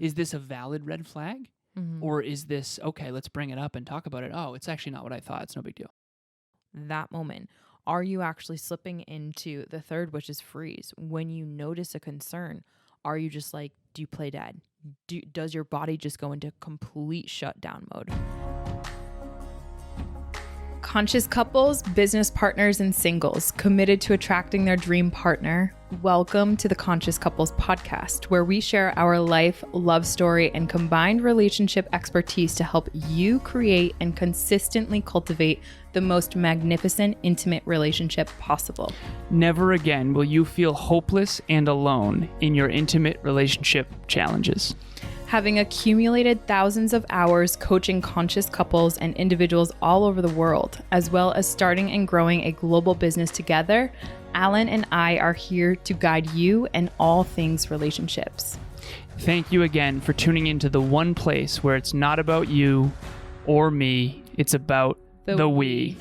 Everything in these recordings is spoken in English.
is this a valid red flag? Or is this, okay, let's bring it up and talk about it. Oh, it's actually not what I thought. It's no big deal. That moment, are you actually slipping into the third, which is freeze? When you notice a concern, are you just like, do you play dead? Does your body just go into complete shutdown mode? Conscious couples, business partners, and singles committed to attracting their dream partner. Welcome to the Conscious Couples podcast, where we share our life, love story, and combined relationship expertise to help you create and consistently cultivate the most magnificent, intimate relationship possible. Never again will you feel hopeless and alone in your intimate relationship challenges. Having accumulated thousands of hours coaching conscious couples and individuals all over the world, as well as starting and growing a global business together, Alan and I are here to guide you in all things relationships. Thank you again for tuning into the one place where it's not about you or me, it's about the we.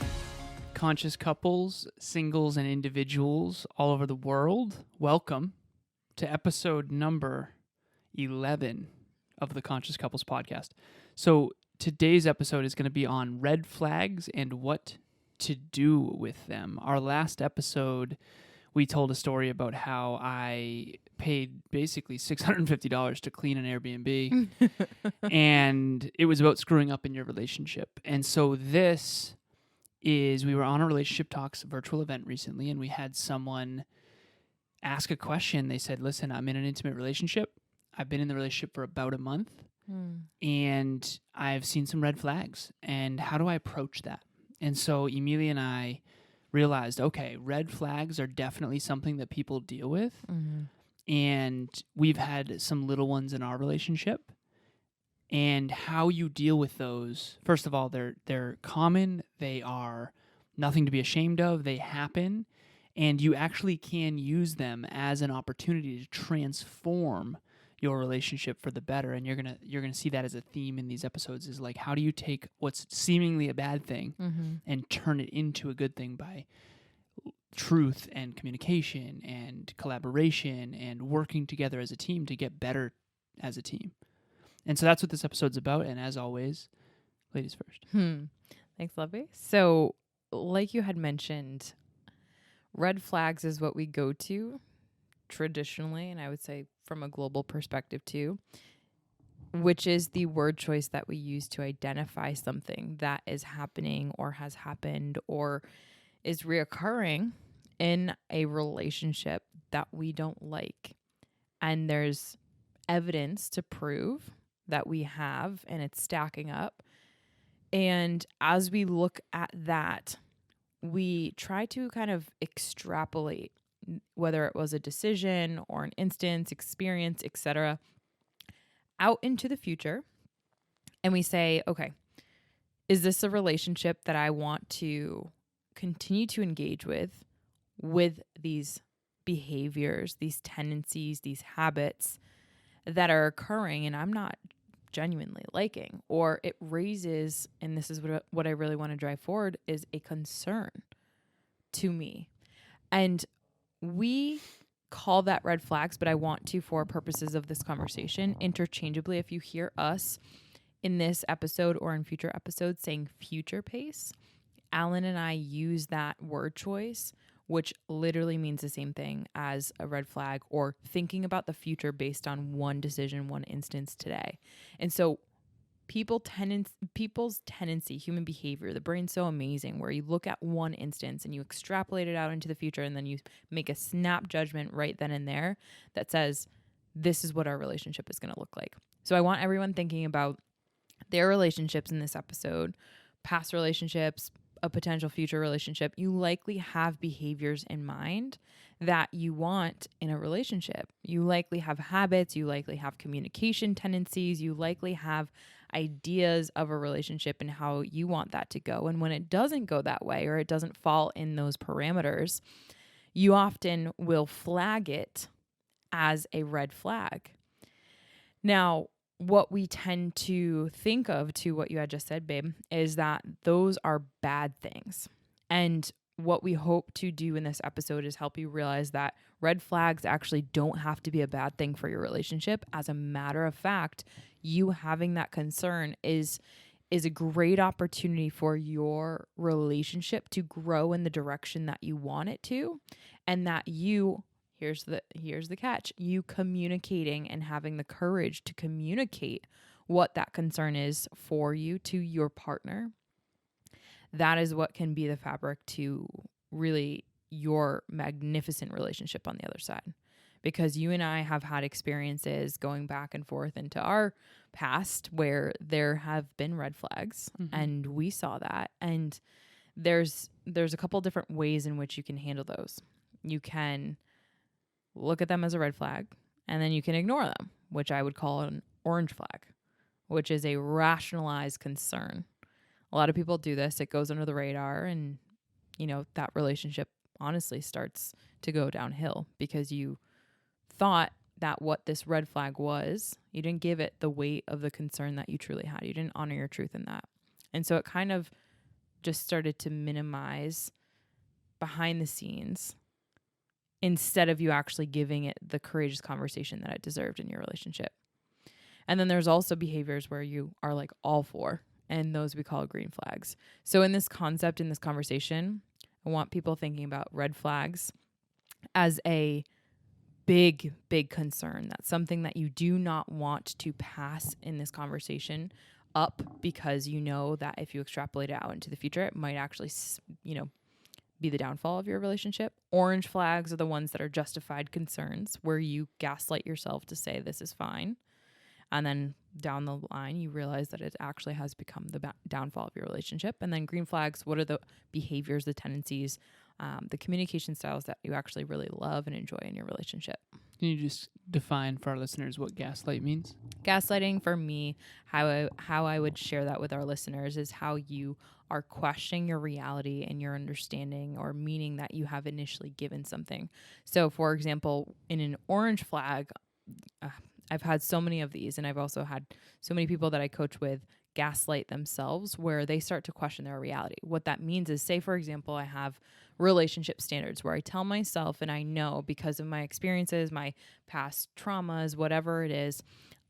Conscious couples, singles, and individuals all over the world, welcome to episode number 11 of the Conscious Couples podcast. So today's episode is going to be on red flags and what to do with them. Our last episode, we told a story about how I paid basically $650 to clean an Airbnb, and it was about screwing up in your relationship. And so this is, we were on a Relationship Talks virtual event recently, and we had someone ask a question. They said, listen, I'm in an intimate relationship. I've been in the relationship for about a month, and I've seen some red flags. And how do I approach that? And so Emilia and I realized, okay, red flags are definitely something that people deal with. And we've had some little ones in our relationship. And how you deal with those, first of all, they're common. They are nothing to be ashamed of. They happen. And you actually can use them as an opportunity to transform your relationship for the better. And you're gonna see that as a theme in these episodes, is like, how do you take what's seemingly a bad thing and turn it into a good thing by truth and communication and collaboration and working together as a team to get better as a team. And so that's what this episode's about. And as always, ladies first. Thanks, Lovey. So like you had mentioned, red flags is what we go to traditionally, and I would say from a global perspective too, which is the word choice that we use to identify something that is happening or has happened or is reoccurring in a relationship that we don't like. And there's evidence to prove that we have, and it's stacking up. And as we look at that, we try to kind of extrapolate, whether it was a decision or an instance, experience, etc., out into the future. And we say, okay, is this a relationship that I want to continue to engage with these behaviors, these tendencies, these habits that are occurring and I'm not genuinely liking? Or it raises, and this is what I really want to drive forward, is a concern to me. And we call that red flags, but I want to, for purposes of this conversation, interchangeably, if you hear us in this episode or in future episodes saying future pace, Alan and I use that word choice, which literally means the same thing as a red flag or thinking about the future based on one decision, one instance today. And so people's tendency, human behavior, the brain's so amazing, where you look at one instance and you extrapolate it out into the future, and then you make a snap judgment right then and there that says, this is what our relationship is going to look like. So I want everyone thinking about their relationships in this episode, past relationships, a potential future relationship. You likely have behaviors in mind that you want in a relationship. You likely have habits, you likely have communication tendencies, you likely have ideas of a relationship and how you want that to go. And when it doesn't go that way, or it doesn't fall in those parameters, you often will flag it as a red flag. Now, what we tend to think of, to what you had just said, babe, is that those are bad things. And what we hope to do in this episode is help you realize that red flags actually don't have to be a bad thing for your relationship. As a matter of fact, you having that concern is a great opportunity for your relationship to grow in the direction that you want it to, and that here's the catch, you communicating and having the courage to communicate what that concern is for you to your partner. That is what can be the fabric to really your magnificent relationship on the other side. Because you and I have had experiences going back and forth into our past where there have been red flags, and we saw that. And there's a couple different ways in which you can handle those. You can look at them as a red flag, and then you can ignore them, which I would call an orange flag, which is a rationalized concern. A lot of people do this. It goes under the radar, and, that relationship honestly starts to go downhill because you thought that what this red flag was, you didn't give it the weight of the concern that you truly had. You didn't honor your truth in that. And so it kind of just started to minimize behind the scenes instead of you actually giving it the courageous conversation that it deserved in your relationship. And then there's also behaviors where you are like all for, and those we call green flags. So in this concept, in this conversation, I want people thinking about red flags as a big, big concern. That's something that you do not want to pass in this conversation up, because you know that if you extrapolate it out into the future, it might actually, be the downfall of your relationship. Orange flags are the ones that are justified concerns, where you gaslight yourself to say this is fine. And then down the line, you realize that it actually has become the downfall of your relationship. And then green flags, what are the behaviors, the tendencies, the communication styles that you actually really love and enjoy in your relationship? Can you just define for our listeners what gaslight means? Gaslighting, for me, how I would share that with our listeners, is how you are questioning your reality and your understanding or meaning that you have initially given something. So, for example, in an orange flag, I've had so many of these, and I've also had so many people that I coach with gaslight themselves, where they start to question their reality. What that means is, say, for example, I have relationship standards where I tell myself, and I know because of my experiences, my past traumas, whatever it is,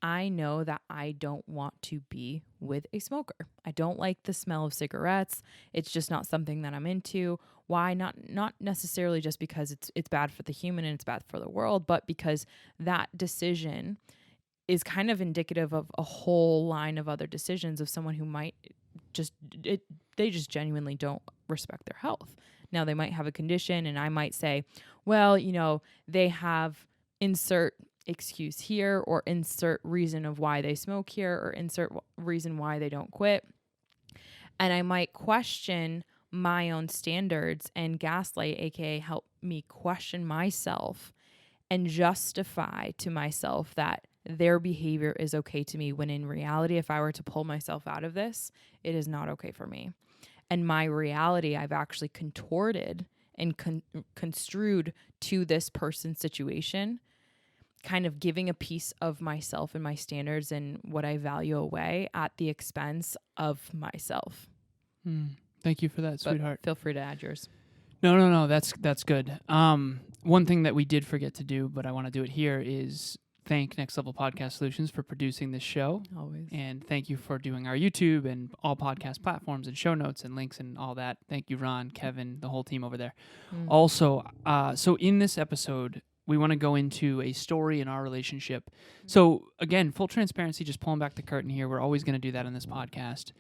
I know that I don't want to be with a smoker. I don't like the smell of cigarettes. It's just not something that I'm into. Why? Not necessarily just because it's bad for the human and it's bad for the world, but because that decision is kind of indicative of a whole line of other decisions of someone who might they just genuinely don't respect their health. Now, they might have a condition, and I might say, well, they have insert excuse here, or insert reason of why they smoke here, or insert reason why they don't quit. And I might question my own standards and gaslight, aka help me question myself and justify to myself that their behavior is okay to me, when in reality, if I were to pull myself out of this, it is not okay for me. And my reality, I've actually contorted and construed to this person's situation, kind of giving a piece of myself and my standards and what I value away at the expense of myself. Thank you for that, sweetheart. Feel free to add yours. No. That's good. One thing that we did forget to do, but I want to do it here, is thank Next Level Podcast Solutions for producing this show. Always. And thank you for doing our YouTube and all podcast platforms and show notes and links and all that. Thank you, Ron, Kevin, the whole team over there. Also, so in this episode, we want to go into a story in our relationship. So again, full transparency, just pulling back the curtain here. We're always going to do that on this podcast.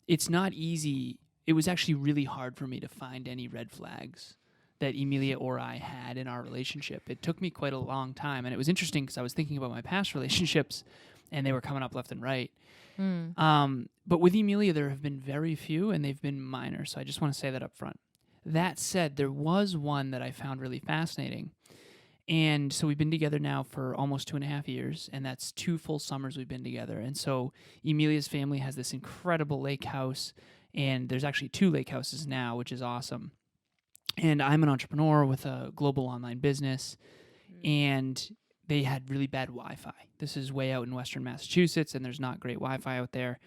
It's not easy. It was actually really hard for me to find any red flags that Emilia or I had in our relationship. It took me quite a long time. And it was interesting because I was thinking about my past relationships, and they were coming up left and right. But with Emilia, there have been very few, and they've been minor. So I just want to say that up front. That said, there was one that I found really fascinating. And so we've been together now for almost 2.5 years, and that's 2 full summers we've been together. And so Emilia's family has this incredible lake house, and there's actually 2 lake houses now, which is awesome. And I'm an entrepreneur with a global online business, and they had really bad Wi-Fi. This is way out in western Massachusetts, and there's not great Wi-Fi out there.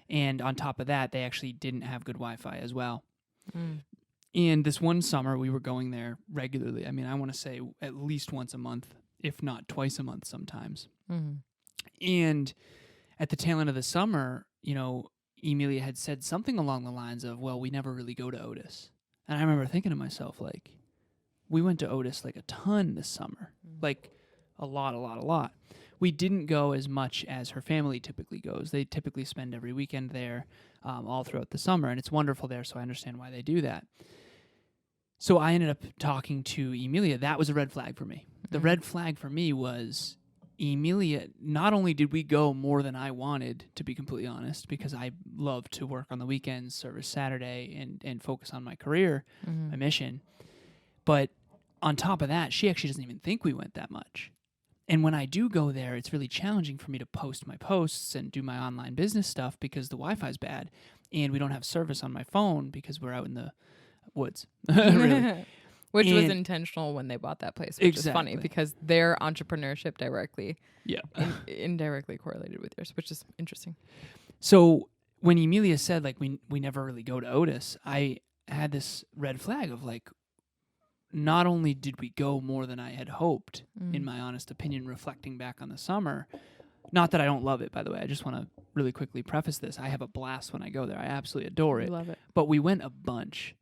And on top of that, they actually didn't have good Wi-Fi as well. And this one summer, we were going there regularly. I mean, I want to say at least once a month, if not twice a month sometimes. Mm-hmm. And at the tail end of the summer, Emilia had said something along the lines of, well, we never really go to Otis. And I remember thinking to myself, like, we went to Otis like a ton this summer, like a lot. We didn't go as much as her family typically goes. They typically spend every weekend there all throughout the summer, and it's wonderful there, so I understand why they do that. So I ended up talking to Emilia. That was a red flag for me. The red flag for me was Emilia, not only did we go more than I wanted, to be completely honest, because I love to work on the weekends, service Saturday, and focus on my career, my mission, but on top of that, she actually doesn't even think we went that much. And when I do go there, it's really challenging for me to post my posts and do my online business stuff because the Wi-Fi's bad, and we don't have service on my phone because we're out in the woods. Really. Which was intentional when they bought that place, which is funny because their entrepreneurship directly indirectly correlated with yours, which is interesting. So when Emilia said, like, we never really go to Otis, I had this red flag of, like, not only did we go more than I had hoped, in my honest opinion, reflecting back on the summer. Not that I don't love it, by the way. I just want to really quickly preface this. I have a blast when I go there. I absolutely adore it. Love it. But we went a bunch,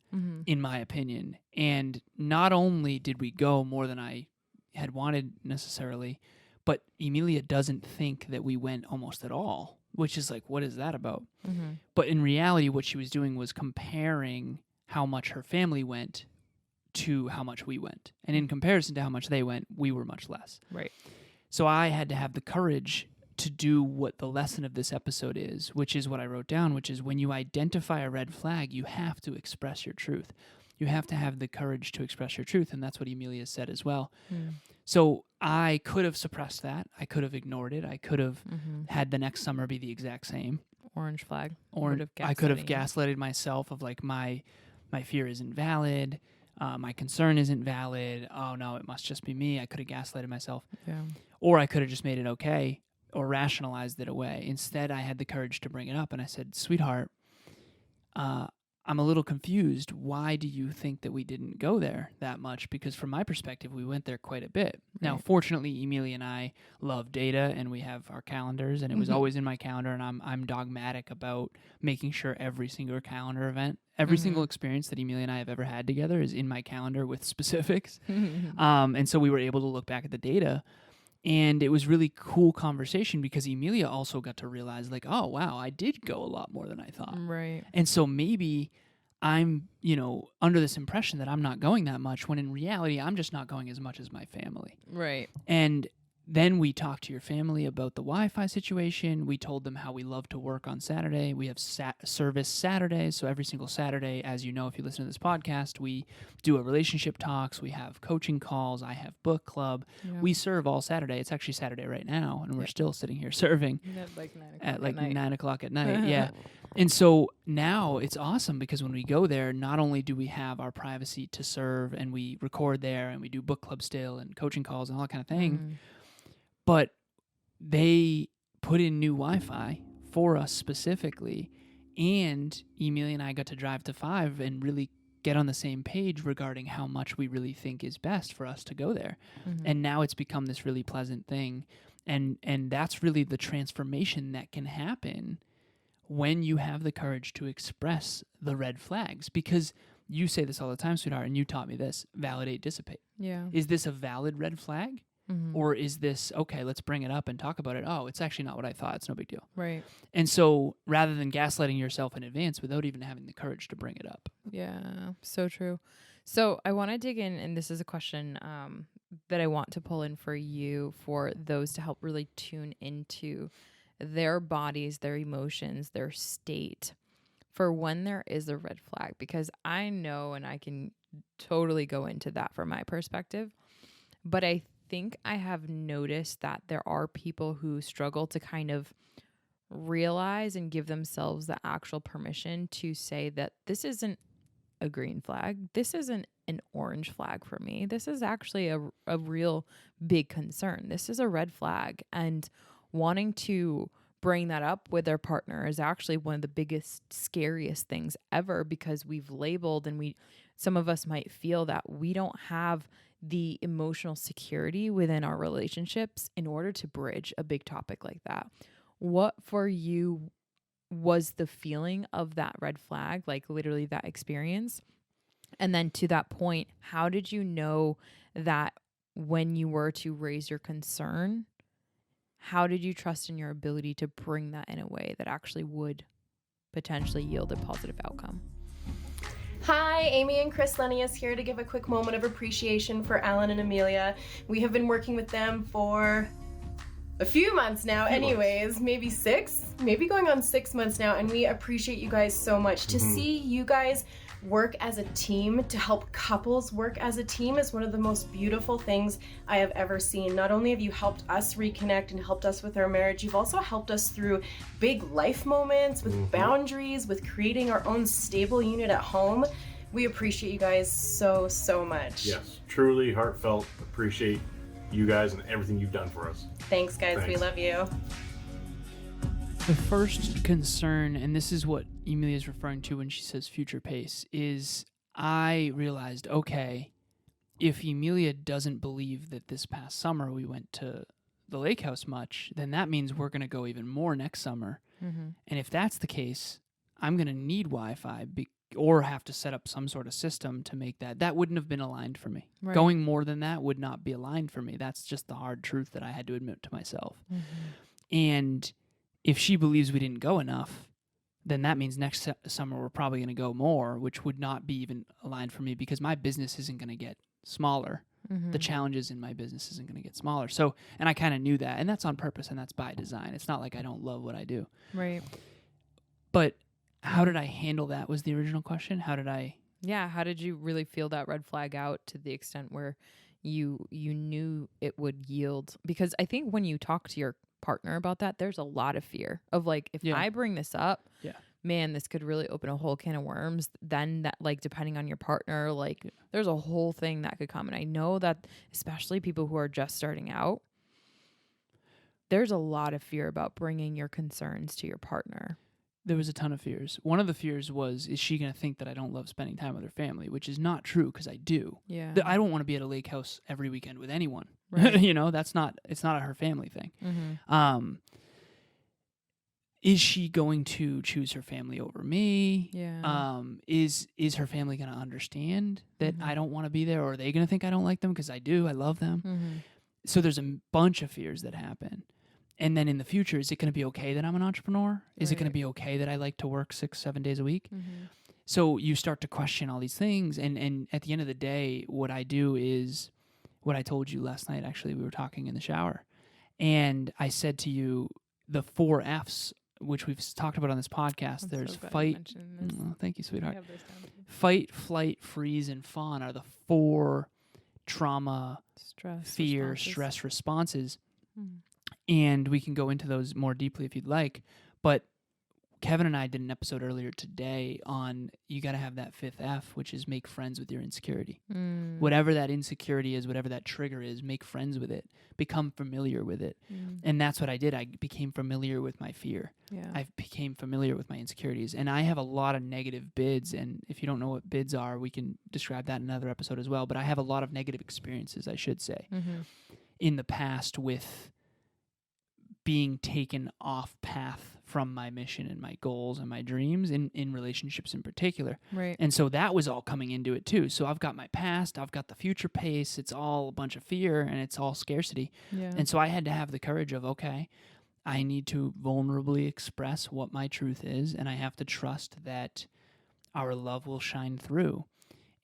in my opinion. And not only did we go more than I had wanted necessarily, but Emilia doesn't think that we went almost at all, which is like, what is that about? But in reality, what she was doing was comparing how much her family went to how much we went. And in comparison to how much they went, we were much less. Right. So I had to have the courage to do what the lesson of this episode is, which is what I wrote down, which is when you identify a red flag, you have to express your truth. You have to have the courage to express your truth, and that's what Emilia said as well. So I could have suppressed that. I could have ignored it. I could have had the next summer be the exact same. Orange flag. I could have gaslighted myself of, like, my fear isn't valid. My concern isn't valid. Oh, no, it must just be me. I could have gaslighted myself. Yeah. Or I could have just made it okay or rationalized it away. Instead, I had the courage to bring it up, and I said, sweetheart, I'm a little confused. Why do you think that we didn't go there that much? Because from my perspective, we went there quite a bit. Right. Now, fortunately, Emilia and I love data, and we have our calendars, and it was always in my calendar, and I'm dogmatic about making sure every single calendar event, every single experience that Emilia and I have ever had together is in my calendar with specifics. And so we were able to look back at the data, and it was really cool conversation because Emilia also got to realize, like, oh, wow, I did go a lot more than I thought. Right. And so maybe I'm, under this impression that I'm not going that much when in reality, I'm just not going as much as my family. Right. And then we talked to your family about the Wi-Fi situation. We told them how we love to work on Saturday. We have service Saturdays. So every single Saturday, as you know, if you listen to this podcast, we do a relationship talks. We have coaching calls. I have book club. Yeah. We serve all Saturday. It's actually Saturday right now, and we're still sitting here serving at 9 o'clock at night. Yeah. And so now it's awesome because when we go there, not only do we have our privacy to serve and we record there and we do book club still and coaching calls and all that kind of thing, but they put in new Wi-Fi for us specifically, and Emilia and I got to drive to 5 and really get on the same page regarding how much we really think is best for us to go there. And now it's become this really pleasant thing, and that's really the transformation that can happen when you have the courage to express the red flags. Because you say this all the time, sweetheart, and you taught me this: validate, dissipate. Yeah. Is this a valid red flag? Or is this, okay, let's bring it up and talk about it. Oh, it's actually not what I thought. It's no big deal. Right. And so rather than gaslighting yourself in advance without even having the courage to bring it up. Yeah, so true. So I want to dig in, and this is a question that I want to pull in for you, for those to help really tune into their bodies, their emotions, their state for when there is a red flag. Because I know, and I can totally go into that from my perspective, but I think I have noticed that there are people who struggle to kind of realize and give themselves the actual permission to say that this isn't a green flag. This isn't an orange flag for me. This is actually a real big concern. This is a red flag. And wanting to bring that up with their partner is actually one of the biggest, scariest things ever, because we've labeled and some of us might feel that we don't have the emotional security within our relationships in order to bridge a big topic like that. What for you was the feeling of that red flag, like literally that experience? And then to that point, how did you know that when you were to raise your concern, how did you trust in your ability to bring that in a way that actually would potentially yield a positive outcome? Hi, Amy and Chris Lennius here to give a quick moment of appreciation for Alan and Emilia. We have been working with them for a few months now, maybe 6, maybe going on 6 months now, and we appreciate you guys so much. To see you guys work as a team, to help couples work as a team, is one of the most beautiful things I have ever seen. Not only have you helped us reconnect and helped us with our marriage, you've also helped us through big life moments, with boundaries, with creating our own stable unit at home. We appreciate you guys so, so much. Yes, truly heartfelt appreciate you guys and everything you've done for us. Thanks, guys. Thanks. We love you. The first concern, and this is what Emilia is referring to when she says future pace, is I realized, okay, if Emilia doesn't believe that this past summer we went to the lake house much, then that means we're going to go even more next summer. And if that's the case, I'm going to need Wi-Fi or have to set up some sort of system to make that. That wouldn't have been aligned for me. Right. Going more than that would not be aligned for me. That's just the hard truth that I had to admit to myself. And if she believes we didn't go enough, then that means next summer we're probably going to go more, which would not be even aligned for me because my business isn't going to get smaller. The challenges in my business isn't going to get smaller. So, and I kind of knew that, and that's on purpose, and that's by design. It's not like I don't love what I do. Right. But how did I handle that was the original question. How did I? Yeah. How did you really feel that red flag out to the extent where you knew it would yield? Because I think when you talk to your partner about that, there's a lot of fear of like, if I bring this up, man, this could really open a whole can of worms. Then that, like, depending on your partner, like there's a whole thing that could come. And I know that especially people who are just starting out, there's a lot of fear about bringing your concerns to your partner. There was a ton of fears. One of the fears was, is she going to think that I don't love spending time with her family, which is not true because I do. Yeah. I don't want to be at a lake house every weekend with anyone. Right. You know, it's not a her family thing. Is she going to choose her family over me? Yeah. Is her family going to understand that I don't want to be there, or are they going to think I don't like them? Because I do. I love them. So there's a bunch of fears that happen. And then in the future, is it going to be okay that I'm an entrepreneur? Is it going to be okay that I like to work 6-7 days a week? So you start to question all these things. And at the end of the day, what I do is what I told you last night. Actually, we were talking in the shower. And I said to you, the 4 Fs, which we've talked about on this podcast, there's fight. Oh, thank you, sweetheart. Fight, flight, freeze, and fawn are the 4 trauma, fear, stress responses. And we can go into those more deeply if you'd like. But Kevin and I did an episode earlier today on you got to have that 5th F, which is make friends with your insecurity. Whatever that insecurity is, whatever that trigger is, make friends with it. Become familiar with it. And that's what I did. I became familiar with my fear. I became familiar with my insecurities. And I have a lot of negative bids. And if you don't know what bids are, we can describe that in another episode as well. But I have a lot of negative experiences, I should say, in the past with being taken off path from my mission and my goals and my dreams in relationships in particular. Right. And so that was all coming into it too. So I've got my past, I've got the future pace. It's all a bunch of fear and it's all scarcity. Yeah. And so I had to have the courage of, okay, I need to vulnerably express what my truth is. And I have to trust that our love will shine through.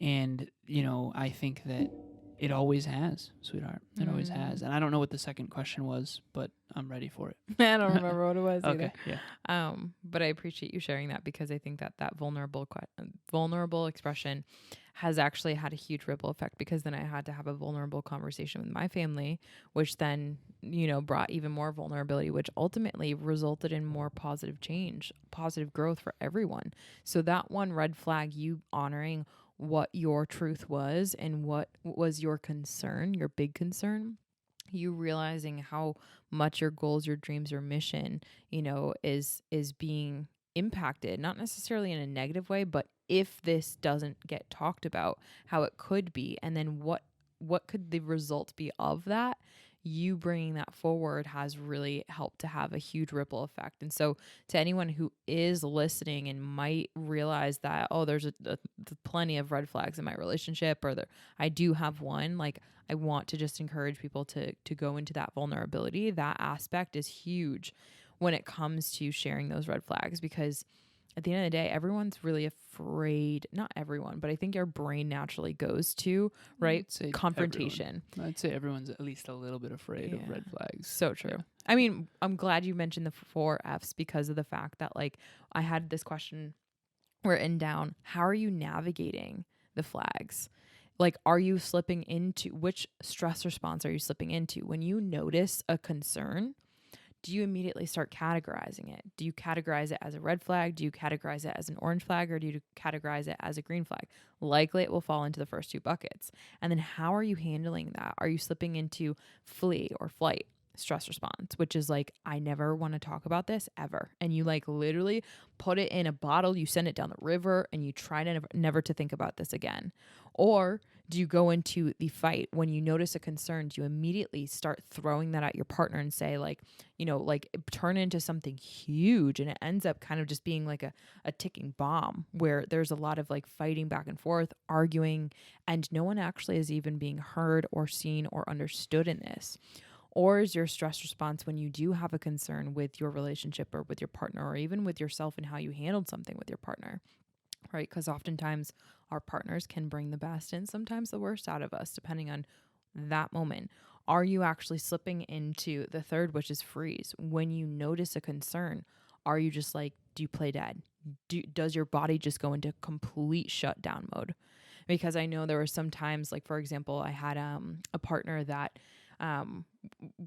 And, you know, I think that it always has, sweetheart. It always has. And I don't know what the second question was, but I'm ready for it. I don't remember what it was Okay, either. yeah. But I appreciate you sharing that because I think that vulnerable expression has actually had a huge ripple effect because then I had to have a vulnerable conversation with my family, which then, you know, brought even more vulnerability, which ultimately resulted in more positive change, positive growth for everyone. So that one red flag, you honoring what your truth was and what was your concern, your big concern, you realizing how much your goals, your dreams, your mission, you know, is being impacted, not necessarily in a negative way, but if this doesn't get talked about, how it could be, and then what could the result be of that, you bringing that forward has really helped to have a huge ripple effect. And so to anyone who is listening and might realize that, oh, there's plenty of red flags in my relationship, or I do have one, like, I want to just encourage people to go into that vulnerability. That aspect is huge when it comes to sharing those red flags, because at the end of the day, everyone's really afraid. Not everyone, but I think our brain naturally goes to, right? Confrontation. I'd say everyone's at least a little bit afraid of red flags. So true. Yeah. I mean, I'm glad you mentioned the 4 F's, because of the fact that, like, I had this question written down. How are you navigating the flags? Like, are you slipping into, which stress response are you slipping into? When you notice a concern, do you immediately start categorizing it? Do you categorize it as a red flag? Do you categorize it as an orange flag? Or do you categorize it as a green flag? Likely it will fall into the first 2 buckets. And then how are you handling that? Are you slipping into flee or flight stress response, which is like, I never want to talk about this ever. And you like literally put it in a bottle, you send it down the river, and you try to never to think about this again? Or do you go into the fight? When you notice a concern, do you immediately start throwing that at your partner and say, like, you know, like, turn into something huge, and it ends up kind of just being like a ticking bomb, where there's a lot of like fighting back and forth, arguing, and no one actually is even being heard or seen or understood in this? Or is your stress response, when you do have a concern with your relationship or with your partner, or even with yourself and how you handled something with your partner, right? Because oftentimes our partners can bring the best and sometimes the worst out of us, depending on that moment. Are you actually slipping into the 3rd, which is freeze? When you notice a concern, are you just like, do you play dead? Does your body just go into complete shutdown mode? Because I know there were some times, like, for example, I had a partner that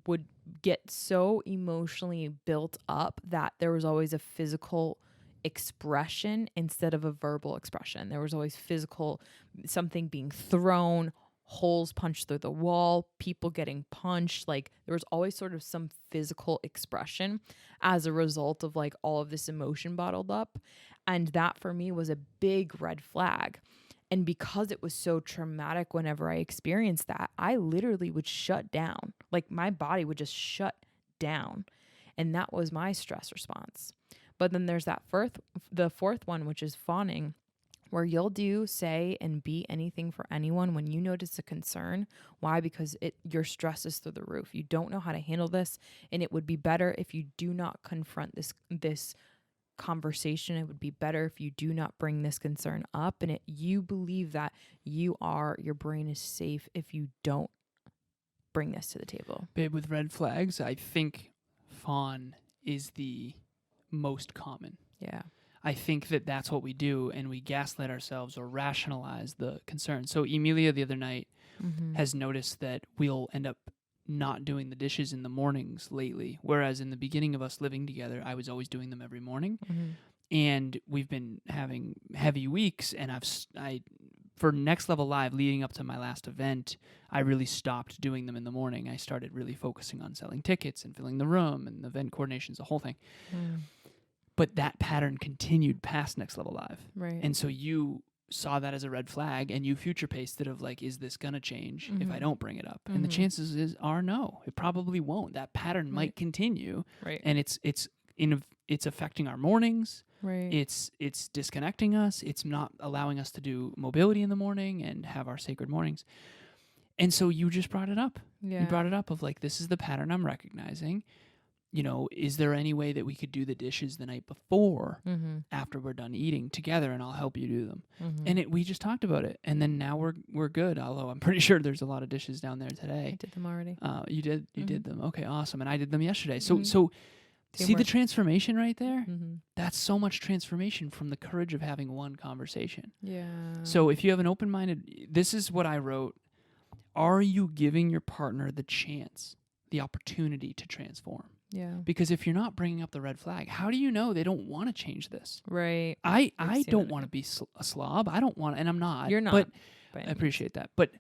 would get so emotionally built up that there was always a physical expression instead of a verbal expression. There was always physical, something being thrown, holes punched through the wall, people getting punched. Like, there was always sort of some physical expression as a result of like all of this emotion bottled up. And that for me was a big red flag. And because it was so traumatic, whenever I experienced that, I literally would shut down. Like, my body would just shut down. And that was my stress response. But then there's the 4th one, which is fawning, where you'll do, say, and be anything for anyone when you notice a concern. Why? Because your stress is through the roof. You don't know how to handle this. And it would be better if you do not confront this conversation. It would be better if you do not bring this concern up, and you believe that your brain is safe if you don't bring this to the table. Babe, with red flags, I think fawn is the most common. Yeah. I think that's what we do, and we gaslight ourselves or rationalize the concern. So Emilia the other night has noticed that we'll end up not doing the dishes in the mornings lately, whereas in the beginning of us living together, I was always doing them every morning. And we've been having heavy weeks, and for Next Level Live, leading up to my last event, I really stopped doing them in the morning. I started really focusing on selling tickets and filling the room and event coordinations, the whole thing. But that pattern continued past Next Level Live. Right. And so you saw that as a red flag, and you future paced it of like, is this gonna change if I don't bring it up? And the chances are no, it probably won't. That pattern might continue, and it's affecting our mornings. It's disconnecting us. It's not allowing us to do mobility in the morning and have our sacred mornings. And so you just brought it up. You brought it up of like, this is the pattern I'm recognizing. You know, is there any way that we could do the dishes the night before after we're done eating together, and I'll help you do them? And we just talked about it, and then now we're good. Although I'm pretty sure there's a lot of dishes down there today. I did them already. You did them. Okay, awesome. And I did them yesterday. So see the transformation right there? That's so much transformation from the courage of having one conversation. Yeah. So if you have an open-minded, this is what I wrote. Are you giving your partner the chance, the opportunity to transform? Yeah. Because if you're not bringing up the red flag, how do you know they don't want to change this? Right. I don't want to be a slob. I don't want, and I'm not. You're not. But I appreciate that. But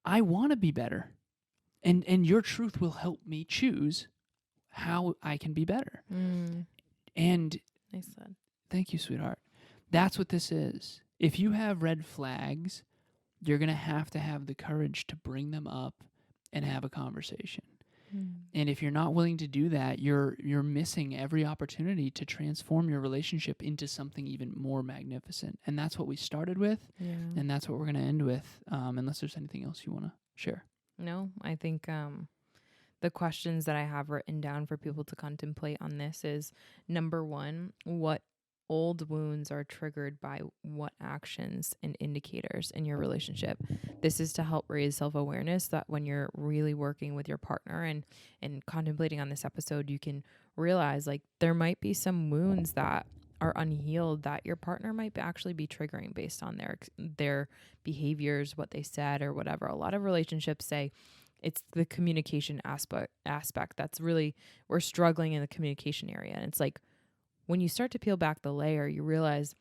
I want to be better. And your truth will help me choose how I can be better. Mm. And Nice said. Thank you, sweetheart. That's what this is. If you have red flags, you're going to have the courage to bring them up and have a conversation. And if you're not willing to do that, you're missing every opportunity to transform your relationship into something even more magnificent. And that's what we started with, and that's what we're going to end with, unless there's anything else you want to share. No, I think the questions that I have written down for people to contemplate on this is, number one, what old wounds are triggered by what actions and indicators in your relationship. This is to help raise self-awareness that when you're really working with your partner and contemplating on this episode, you can realize like there might be some wounds that are unhealed that your partner might actually be triggering based on their behaviors, what they said or whatever. A lot of relationships say it's the communication aspect that's really, we're struggling in the communication area. And it's like, when you start to peel back the layer, you realize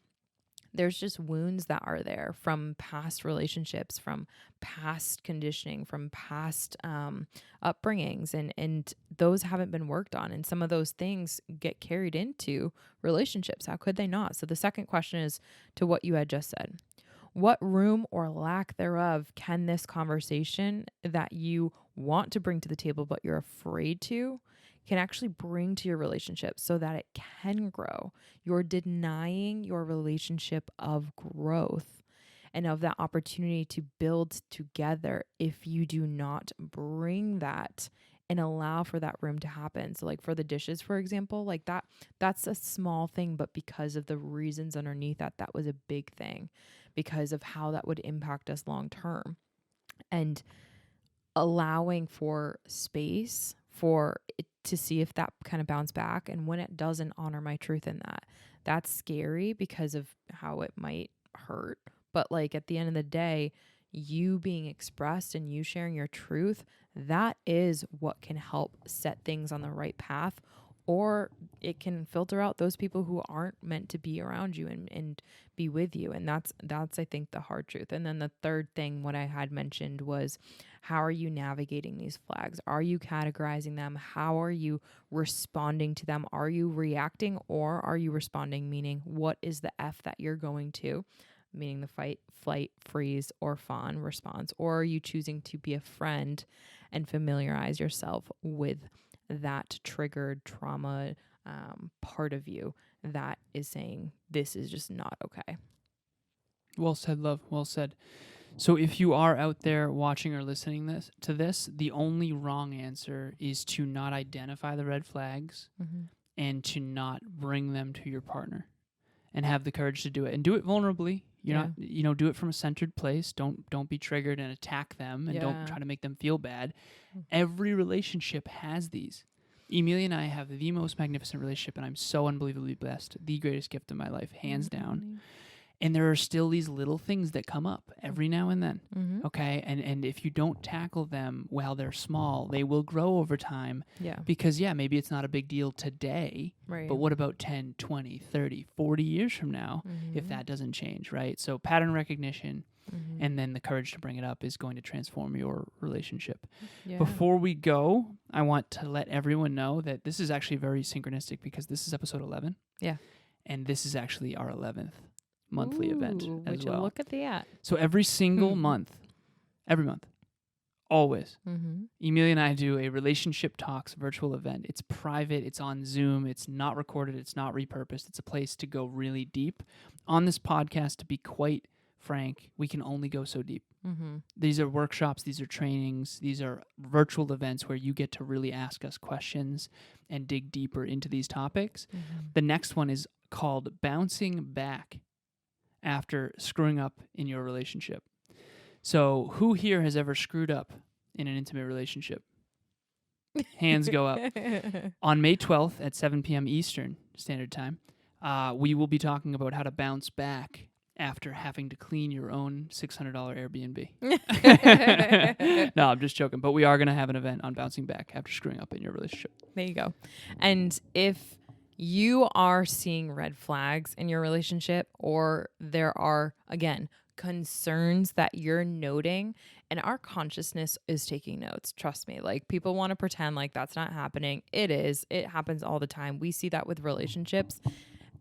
there's just wounds that are there from past relationships, from past conditioning, from past upbringings, and those haven't been worked on. And some of those things get carried into relationships. How could they not? So the second question is to what you had just said. What room or lack thereof can this conversation that you want to bring to the table but you're afraid to can actually bring to your relationship so that it can grow? You're denying your relationship of growth and of that opportunity to build together if you do not bring that and allow for that room to happen. So like for the dishes, for example, like that's a small thing, but because of the reasons underneath that was a big thing because of how that would impact us long term. And allowing for space for it to see if that kind of bounce back. And when it doesn't, honor my truth in that. That's scary because of how it might hurt. But like at the end of the day, you being expressed and you sharing your truth, that is what can help set things on the right path, or it can filter out those people who aren't meant to be around you and be with you. And that's I think the hard truth. And then the third thing, what I had mentioned was, how are you navigating these flags? Are you categorizing them? How are you responding to them? Are you reacting or are you responding? Meaning, what is the F that you're going to? Meaning the fight, flight, freeze, or fawn response. Or are you choosing to be a friend and familiarize yourself with that triggered trauma part of you that is saying this is just not okay? Well said, love. Well said. So if you are out there watching or listening to this, the only wrong answer is to not identify the red flags and to not bring them to your partner and have the courage to do it, and do it vulnerably. You're not, do it from a centered place. Don't be triggered and attack them, and don't try to make them feel bad. Every relationship has these. Emilia and I have the most magnificent relationship, and I'm so unbelievably blessed. The greatest gift of my life, hands down. And there are still these little things that come up every now and then, okay? And if you don't tackle them while they're small, they will grow over time. Yeah. Because, maybe it's not a big deal today, Right. but what about 10, 20, 30, 40 years from now if that doesn't change, right? So pattern recognition and then the courage to bring it up is going to transform your relationship. Yeah. Before we go, I want to let everyone know that this is actually very synchronistic because this is episode 11. Yeah. And this is actually our 11th monthly event as would you well. look at that? So every single month, always, Emilia and I do a relationship talks virtual event. It's private, it's on Zoom, it's not recorded, it's not repurposed. It's a place to go really deep. On this podcast, to be quite frank, we can only go so deep. These are workshops, these are trainings, these are virtual events where you get to really ask us questions and dig deeper into these topics. The next one is called Bouncing Back after screwing up in your relationship. So who here has ever screwed up in an intimate relationship? Hands go up. On May 12th at 7 p.m. Eastern Standard Time, we will be talking about how to bounce back after having to clean your own $600 Airbnb. No, I'm just joking. But we are going to have an event on bouncing back after screwing up in your relationship. There you go. And if you are seeing red flags in your relationship, or there are, again, concerns that you're noting, and our consciousness is taking notes. Trust me. Like, people want to pretend like that's not happening. It is. It happens all the time. We see that with relationships.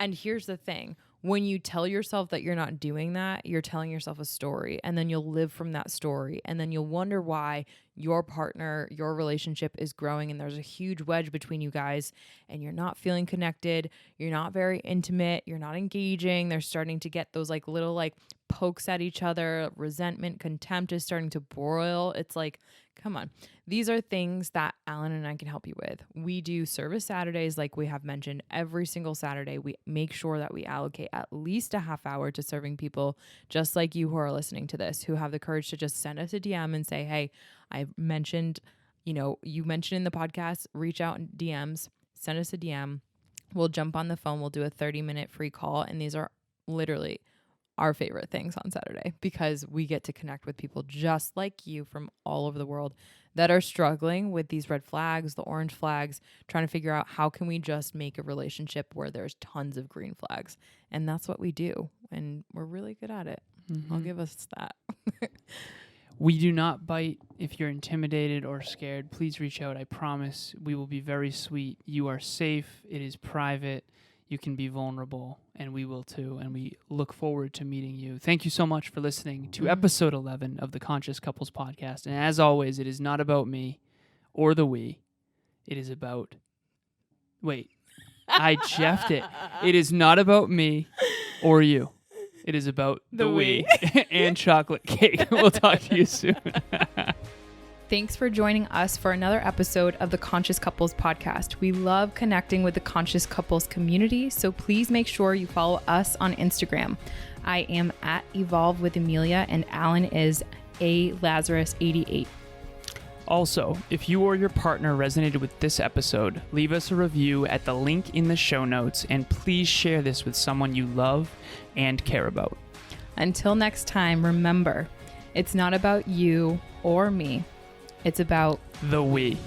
And here's the thing. When you tell yourself that you're not doing that, you're telling yourself a story, and then you'll live from that story. And then you'll wonder why your partner, your relationship is growing and there's a huge wedge between you guys and you're not feeling connected. You're not very intimate. You're not engaging. They're starting to get those like little like pokes at each other. Resentment, contempt is starting to boil. It's like, come on. These are things that Alan and I can help you with. We do service Saturdays, like we have mentioned. Every single Saturday, we make sure that we allocate at least a half hour to serving people just like you who are listening to this, who have the courage to just send us a DM and say, hey, I mentioned, you mentioned in the podcast, reach out in DMs, send us a DM. We'll jump on the phone. We'll do a 30-minute free call. And these are literally our favorite things on Saturday because we get to connect with people just like you from all over the world that are struggling with these red flags, the orange flags, trying to figure out how can we just make a relationship where there's tons of green flags. And that's what we do. And we're really good at it. I'll give us that. We do not bite. If you're intimidated or scared, please reach out. I promise we will be very sweet. You are safe. It is private. You can be vulnerable, and we will too. And we look forward to meeting you. Thank you so much for listening to episode 11 of the Conscious Couples Podcast. And as always, it is not about me or the we. It is about... Wait, I jeffed it. It is not about me or you. It is about the we and chocolate cake. We'll talk to you soon. Thanks for joining us for another episode of the Conscious Couples Podcast. We love connecting with the Conscious Couples community, so please make sure you follow us on Instagram. I am at Evolve with Emilia, and Alan is Lazaros88. Also, if you or your partner resonated with this episode, leave us a review at the link in the show notes, and please share this with someone you love and care about. Until next time, remember, it's not about you or me. It's about the we.